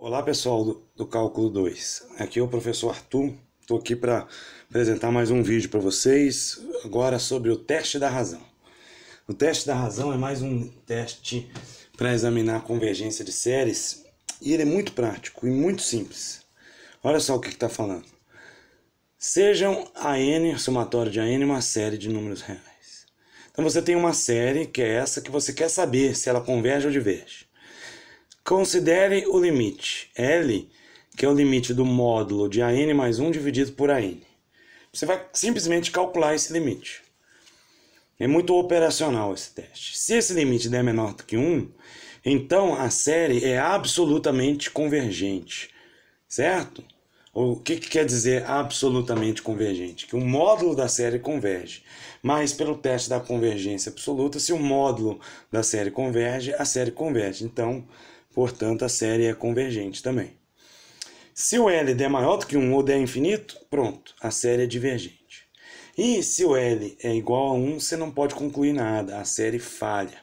Olá pessoal do Cálculo 2, aqui é o professor Arthur, estou aqui para apresentar mais um vídeo para vocês, agora sobre o teste da razão. O teste da razão é mais um teste para examinar a convergência de séries e ele é muito prático e muito simples. Olha só o que está falando. Sejam a n, somatório de a n, uma série de números reais. Então você tem uma série que é essa que você quer saber se ela converge ou diverge. Considere o limite L, que é o limite do módulo de AN mais 1 dividido por AN. Você vai simplesmente calcular esse limite. É muito operacional esse teste. Se esse limite der menor do que 1, então a série é absolutamente convergente. Certo? O que quer dizer absolutamente convergente? Que o módulo da série converge. Mas pelo teste da convergência absoluta, se o módulo da série converge, a série converge. Então, portanto, a série é convergente também. Se o L der maior do que 1 ou der infinito, pronto, a série é divergente. E se o L é igual a 1, você não pode concluir nada, a série falha,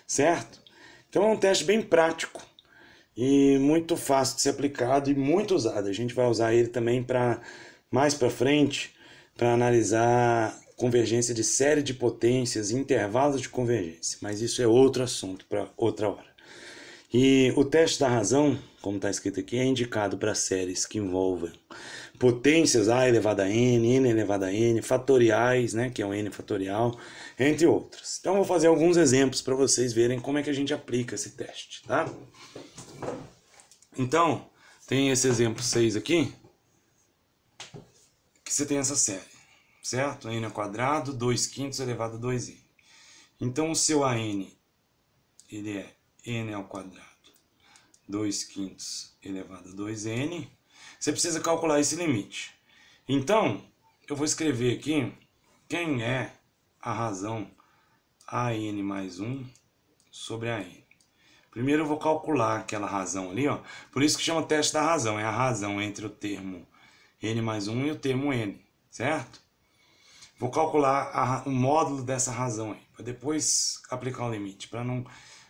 certo? Então é um teste bem prático e muito fácil de ser aplicado e muito usado. A gente vai usar ele também para mais para frente, para analisar convergência de série de potências e intervalos de convergência, mas isso é outro assunto para outra hora. E o teste da razão, como está escrito aqui, é indicado para séries que envolvem potências a elevado a n, n elevado a n, fatoriais, né, que é o n fatorial, entre outros. Então, eu vou fazer alguns exemplos para vocês verem como é que a gente aplica esse teste, tá? Então, tem esse exemplo 6 aqui, que você tem essa série, certo? n ao quadrado, 2 quintos elevado a 2n. Então, o seu AN, ele é n ao quadrado, 2 quintos elevado a 2n. Você precisa calcular esse limite. Então, eu vou escrever aqui quem é a razão AN mais 1 sobre AN. Primeiro eu vou calcular aquela razão ali, ó. Por isso que chama teste da razão. É a razão entre o termo n mais 1 e o termo n, certo? Vou calcular o módulo dessa razão aí, para depois aplicar o limite, para não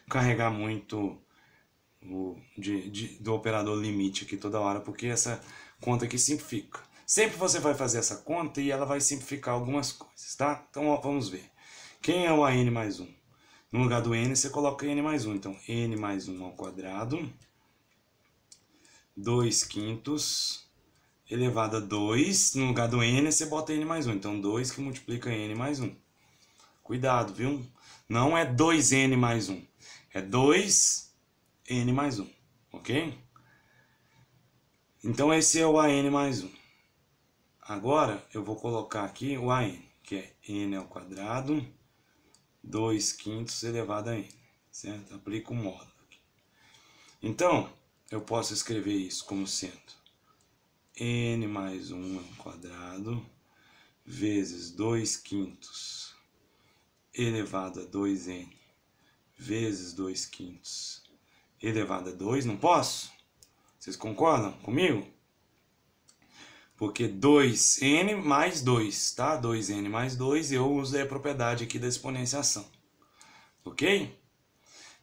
carregar muito do operador limite aqui toda hora, porque essa conta aqui simplifica. Sempre você vai fazer essa conta e ela vai simplificar algumas coisas, tá? Então, ó, vamos ver. Quem é o AN mais 1? No lugar do n, você coloca n mais 1. Então, n mais 1 ao quadrado, 2 quintos elevado a 2. No lugar do n, você bota n mais 1. Então, 2 que multiplica n mais 1. Cuidado, viu? Não é 2n mais 1. É 2n mais 1. Ok? Então, esse é o AN mais 1. Agora, eu vou colocar aqui o AN, que é n ao quadrado, 2 quintos elevado a n, certo? Aplico o módulo aqui. Então, eu posso escrever isso como sendo n mais 1 ao quadrado vezes 2 quintos elevado a 2n vezes 2 quintos elevado a 2. Não posso? Vocês concordam comigo? Porque 2n mais 2, tá? 2n mais 2, eu usei a propriedade aqui da exponenciação. Ok?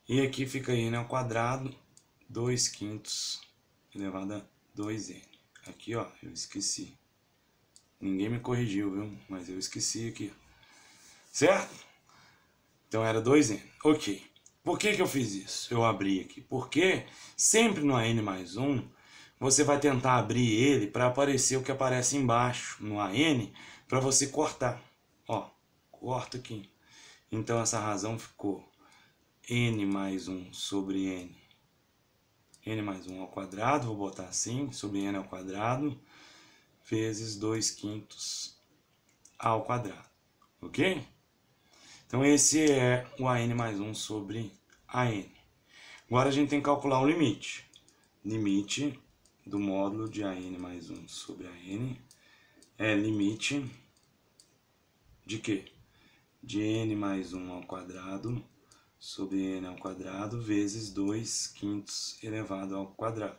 E aqui fica n ao quadrado, 2 quintos elevado a 2n. Aqui, ó, eu esqueci. Ninguém me corrigiu, viu? Mas eu esqueci aqui. Certo? Então era 2n. Ok. Por que eu fiz isso? Eu abri aqui. Porque sempre no AN mais 1, você vai tentar abrir ele para aparecer o que aparece embaixo no AN, para você cortar. Ó, corta aqui. Então essa razão ficou n mais 1 sobre n. N mais 1 ao quadrado, vou botar assim, sobre n ao quadrado, vezes 2 quintos ao quadrado. Ok? Então esse é o AN mais 1 sobre AN. Agora a gente tem que calcular o limite. Limite do módulo de AN mais 1 sobre AN é limite de quê? De n mais 1 ao quadrado sobre n ao quadrado vezes 2 quintos elevado ao quadrado.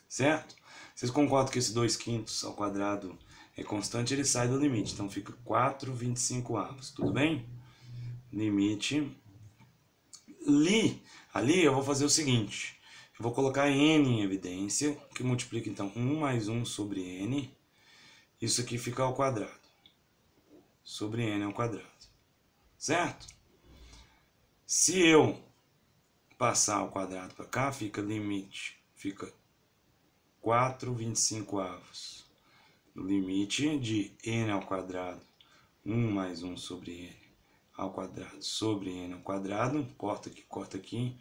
Certo? Vocês concordam que esse 2 quintos ao quadrado é constante, ele sai do limite. Então fica 4/25. Tudo bem? Limite. Ali eu vou fazer o seguinte. Eu vou colocar n em evidência, que multiplica então 1 mais 1 sobre n. Isso aqui fica ao quadrado. Sobre n ao quadrado. Certo? Se eu passar ao quadrado para cá, fica limite. Fica 4/25 do limite de n ao quadrado. 1 mais 1 sobre n ao quadrado sobre n ao quadrado. Corta aqui.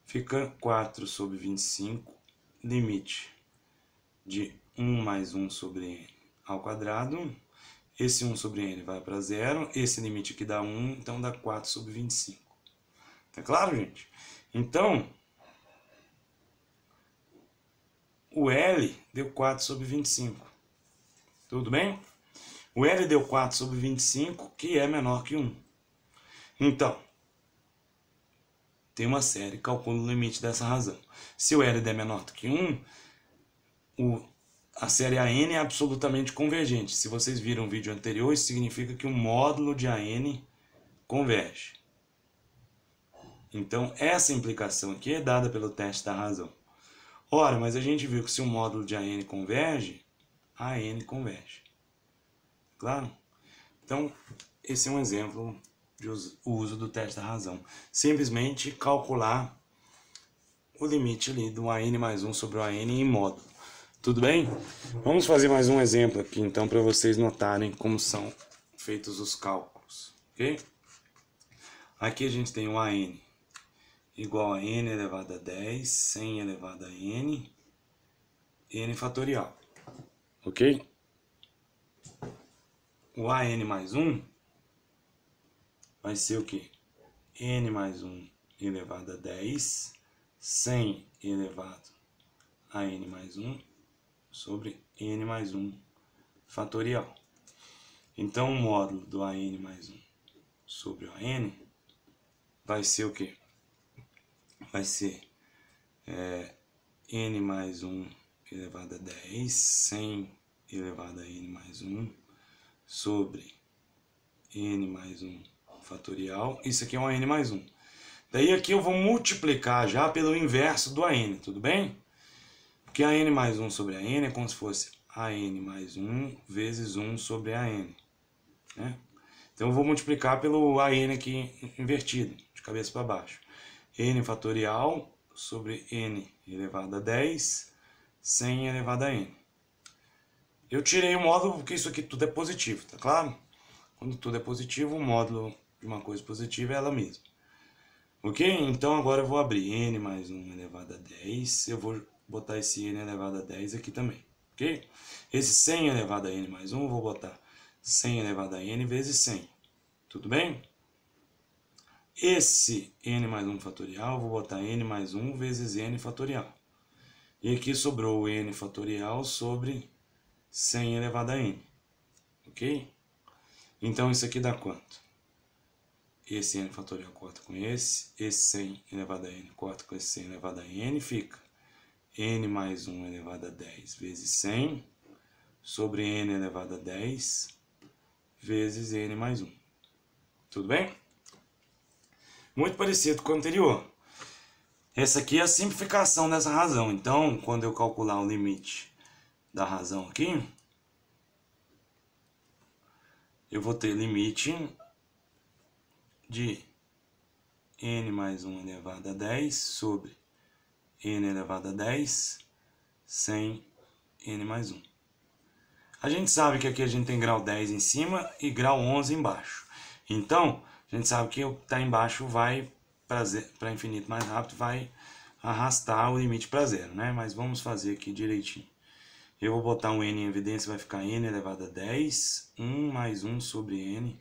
Fica 4 sobre 25, limite de 1 mais 1 sobre n ao quadrado. Esse 1 sobre n vai para zero. Esse limite aqui dá 1, então dá 4 sobre 25. Tá claro, gente? Então, o L deu 4 sobre 25. Tudo bem? O L deu 4 sobre 25, que é menor que 1. Então, tem uma série, calcula o limite dessa razão. Se o L der menor do que 1, a série AN é absolutamente convergente. Se vocês viram o vídeo anterior, isso significa que o módulo de AN converge. Então, essa implicação aqui é dada pelo teste da razão. Ora, mas a gente viu que se o módulo de AN converge, AN converge. Claro? Então, esse é um exemplo de uso do teste da razão. Simplesmente calcular o limite ali do AN mais 1 sobre o AN em módulo. Tudo bem? Vamos fazer mais um exemplo aqui, então, para vocês notarem como são feitos os cálculos. Ok? Aqui a gente tem o AN igual a n elevado a 10, 100 elevado a n, n fatorial. Ok? O AN mais 1 vai ser o quê? N mais 1 elevado a 10, 100 elevado a n mais 1 sobre n mais 1 fatorial. Então, o módulo do AN mais 1 sobre o AN vai ser o quê? Vai ser n mais 1 elevado a 10, 100 elevado a n mais 1 sobre n mais 1 fatorial. Isso aqui é um n mais 1. Daí aqui eu vou multiplicar já pelo inverso do AN, tudo bem? Porque a n mais 1 sobre a n é como se fosse a n mais 1 vezes 1 sobre a n. Né? Então eu vou multiplicar pelo AN aqui invertido, de cabeça para baixo. N fatorial sobre n elevado a 10, 100 elevado a n. Eu tirei o módulo porque isso aqui tudo é positivo, tá claro? Quando tudo é positivo, o módulo de uma coisa positiva é ela mesma. Ok? Então agora eu vou abrir n mais 1 elevado a 10. Eu vou botar esse n elevado a 10 aqui também. Ok? Esse 100 elevado a n mais 1, eu vou botar 100 elevado a n vezes 100. Tudo bem? Esse n mais 1 fatorial, eu vou botar n mais 1 vezes n fatorial. E aqui sobrou o n fatorial sobre 100 elevado a n. Ok? Então isso aqui dá quanto? Esse n fatorial corta com esse 100 elevado a n corta com esse 100 elevado a n, fica n mais 1 elevado a 10 vezes 100 sobre n elevado a 10 vezes n mais 1. Tudo bem? Muito parecido com o anterior. Essa aqui é a simplificação dessa razão. Então, quando eu calcular o limite da razão aqui, eu vou ter limite de n mais 1 elevado a 10 sobre n elevado a 10 sem n mais 1. A gente sabe que aqui a gente tem grau 10 em cima e grau 11 embaixo. Então, a gente sabe que o que está embaixo vai para infinito mais rápido, vai arrastar o limite para zero, né? Mas vamos fazer aqui direitinho. Eu vou botar um n em evidência, vai ficar n elevado a 10, 1 mais 1 sobre n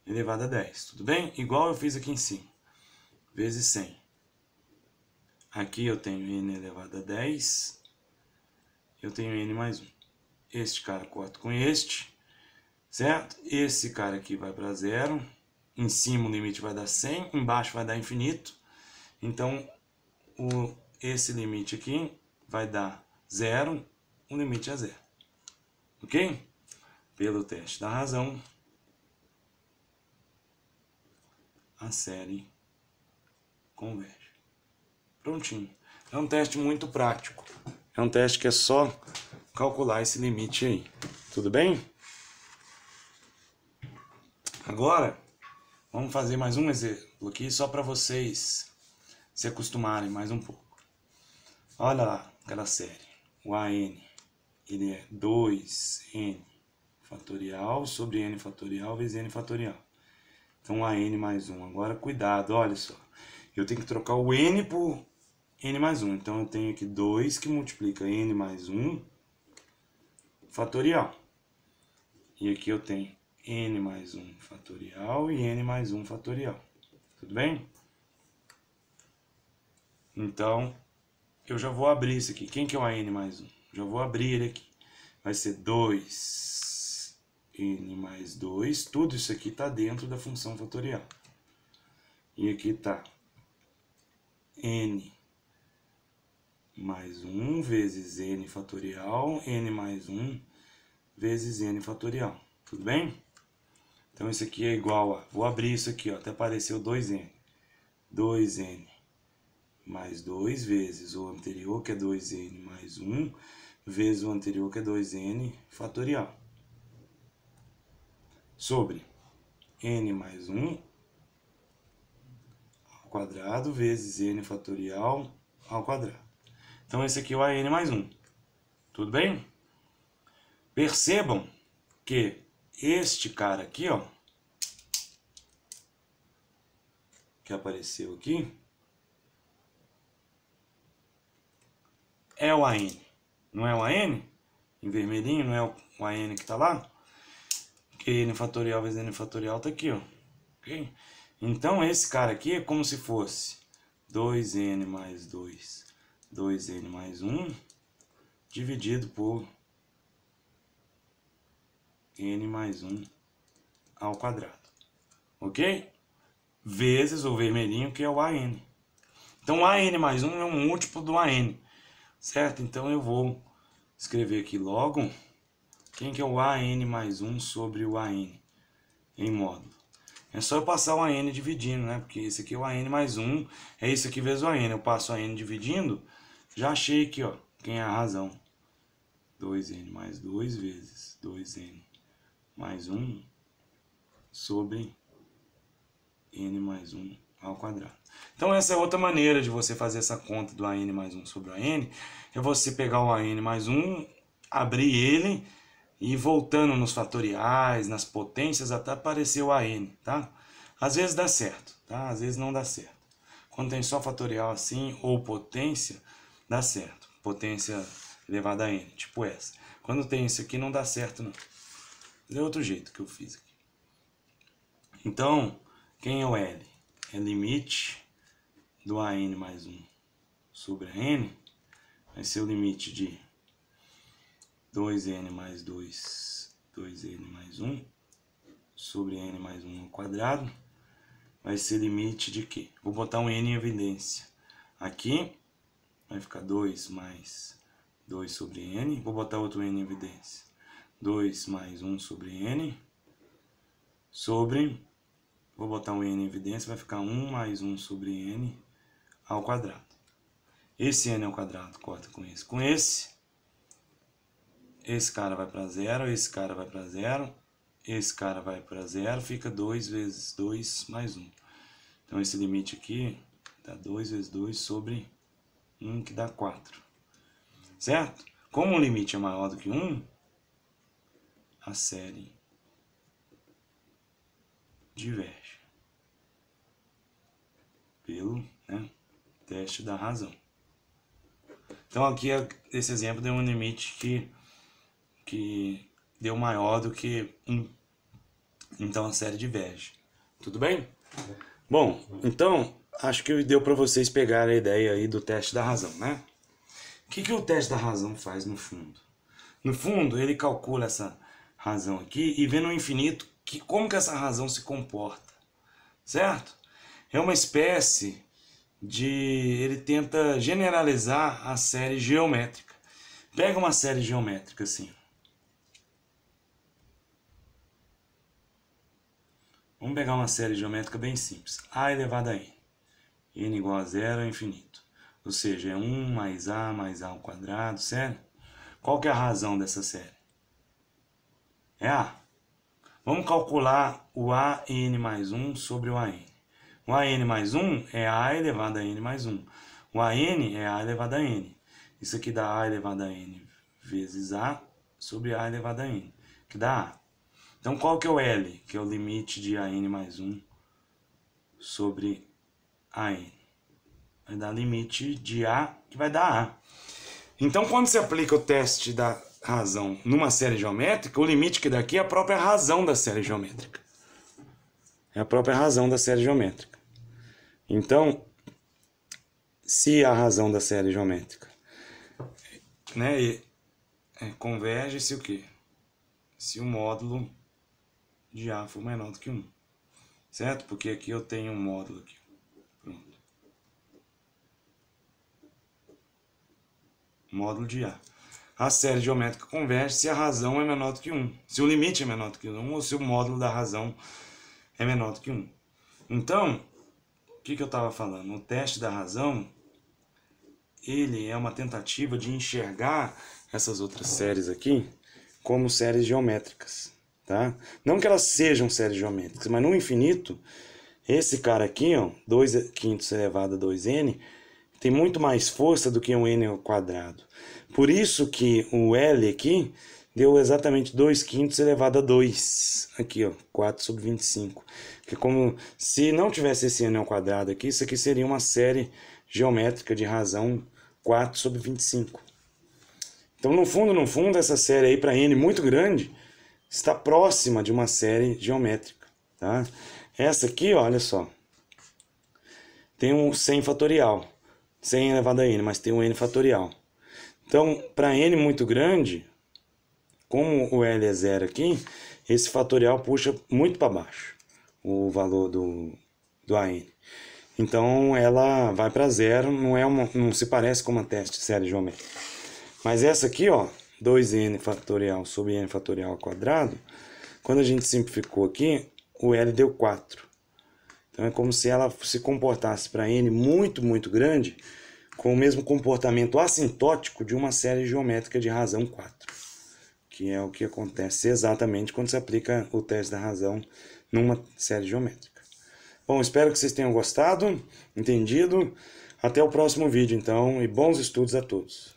elevado a 10, tudo bem? Igual eu fiz aqui em cima, vezes 100. Aqui eu tenho n elevado a 10, eu tenho n mais 1. Este cara corta com este, certo? Esse cara aqui vai para zero, em cima o limite vai dar 100, embaixo vai dar infinito. Então, esse limite aqui vai dar zero, o limite é zero. Ok? Pelo teste da razão, a série converge. Prontinho. É um teste muito prático. É um teste que é só calcular esse limite aí. Tudo bem? Agora, vamos fazer mais um exemplo aqui só para vocês se acostumarem mais um pouco. Olha lá, aquela série. O AN, ele é 2n fatorial sobre n fatorial vezes n fatorial. Então, AN mais 1. Agora, cuidado, olha só. Eu tenho que trocar o n por n mais 1. Então, eu tenho aqui 2 que multiplica n mais 1 fatorial. E aqui eu tenho n mais 1 fatorial e n mais 1 fatorial. Tudo bem? Então, eu já vou abrir isso aqui. Quem que é o AN mais 1? Já vou abrir ele aqui. Vai ser 2n mais 2. Tudo isso aqui está dentro da função fatorial. E aqui está n mais 1 vezes n fatorial, n mais 1 vezes n fatorial. Tudo bem? Então, isso aqui é igual a... Vou abrir isso aqui, ó, até apareceu 2n. 2n mais 2 vezes o anterior, que é 2n mais 1, vezes o anterior, que é 2n fatorial. Sobre n mais 1 ao quadrado vezes n fatorial ao quadrado. Então, esse aqui é o AN mais 1. Tudo bem? Percebam que este cara aqui, ó, que apareceu aqui, é o AN. Não é o AN? Em vermelhinho, não é o AN que está lá? Porque n fatorial vezes n fatorial está aqui, ó. Okay? Então, esse cara aqui é como se fosse 2n mais 2, 2n mais 1, dividido por n mais 1 ao quadrado. Ok? Vezes o vermelhinho, que é o AN. Então, o AN mais 1 é um múltiplo do AN. Certo? Então, eu vou escrever aqui logo quem que é o AN mais 1 sobre o AN em módulo. É só eu passar o AN dividindo, né? Porque esse aqui é o AN mais 1, é isso aqui vezes o AN. Eu passo o AN dividindo, já achei aqui, ó, quem é a razão. 2n mais 2 vezes 2n mais 1 sobre n mais 1 ao quadrado. Então, essa é outra maneira de você fazer essa conta do AN mais 1 sobre o AN. É você pegar o AN mais 1, abrir ele e ir voltando nos fatoriais, nas potências, até aparecer o AN, tá? Às vezes dá certo, tá? Às vezes não dá certo. Quando tem só fatorial assim, ou potência, dá certo. Potência elevada a n, tipo essa. Quando tem isso aqui, não dá certo, não. É outro jeito que eu fiz aqui. Então, quem é o L? É limite do AN mais 1 sobre a n. Vai ser o limite de 2n mais 2, 2n mais 1 sobre n mais 1 ao quadrado. Vai ser limite de quê? Vou botar um n em evidência. Aqui vai ficar 2 mais 2 sobre n. Vou botar outro n em evidência. 2 mais 1 sobre n sobre... Vou botar um n em evidência, vai ficar 1 mais 1 sobre n ao quadrado. Esse n ao quadrado corta com esse. Com esse cara vai para zero, esse cara vai para zero, esse cara vai para zero, fica 2 vezes 2 mais 1. Então, esse limite aqui dá 2 vezes 2 sobre 1, que dá 4. Certo? Como o limite é maior do que 1, a série diverge pelo, né, teste da razão. Então, aqui, esse exemplo deu um limite que deu maior do que 1. Então, a série diverge. Tudo bem? Bom, então, acho que deu para vocês pegarem a ideia aí do teste da razão, né? O que o teste da razão faz no fundo? No fundo, ele calcula essa razão aqui e vê no infinito como que essa razão se comporta, certo? É uma espécie de... ele tenta generalizar a série geométrica. Pega uma série geométrica assim. Vamos pegar uma série geométrica bem simples. A elevado a n. N igual a zero ao infinito. Ou seja, é 1 mais A ao quadrado, certo? Qual que é a razão dessa série? É A. Vamos calcular o AN mais 1 sobre o AN. O AN mais 1 é A elevado a N mais 1. O AN é A elevado a N. Isso aqui dá A elevado a N vezes A sobre A elevado a N, que dá A. Então, qual que é o L? Que é o limite de AN mais 1 sobre AN. Vai dar limite de A, que vai dar A. Então, quando você aplica o teste da razão numa série geométrica, o limite que dá aqui é a própria razão da série geométrica. É a própria razão da série geométrica. Então, se a razão da série geométrica, né, converge se o quê? Se o módulo de A for menor do que 1. Certo? Porque aqui eu tenho um módulo aqui. Pronto. Módulo de A. A série geométrica converge se a razão é menor do que 1. Se o limite é menor do que 1 ou se o módulo da razão é menor do que 1. Então, o que eu estava falando? O teste da razão, ele é uma tentativa de enxergar essas outras séries aqui como séries geométricas. Tá? Não que elas sejam séries geométricas, mas no infinito, esse cara aqui, ó, 2 quintos elevado a 2n, tem muito mais força do que um n ao quadrado. Por isso que o L aqui deu exatamente 2 quintos elevado a 2. Aqui, ó, 4 sobre 25. Que como se não tivesse esse n ao quadrado aqui, isso aqui seria uma série geométrica de razão 4 sobre 25. Então, no fundo, essa série aí para n muito grande está próxima de uma série geométrica. Tá? Essa aqui, ó, olha só, tem um 100 fatorial. 100 elevado a n, mas tem um n fatorial. Então, para n muito grande, como o L é zero aqui, esse fatorial puxa muito para baixo o valor do AN. Então, ela vai para zero, não se parece com uma teste de série geométrica. Mas essa aqui, ó, 2n fatorial sobre n fatorial ao quadrado, quando a gente simplificou aqui, o L deu 4. Então é como se ela se comportasse para n muito, muito grande, com o mesmo comportamento assintótico de uma série geométrica de razão 4. Que é o que acontece exatamente quando se aplica o teste da razão numa série geométrica. Bom, espero que vocês tenham gostado, entendido. Até o próximo vídeo, então, e bons estudos a todos.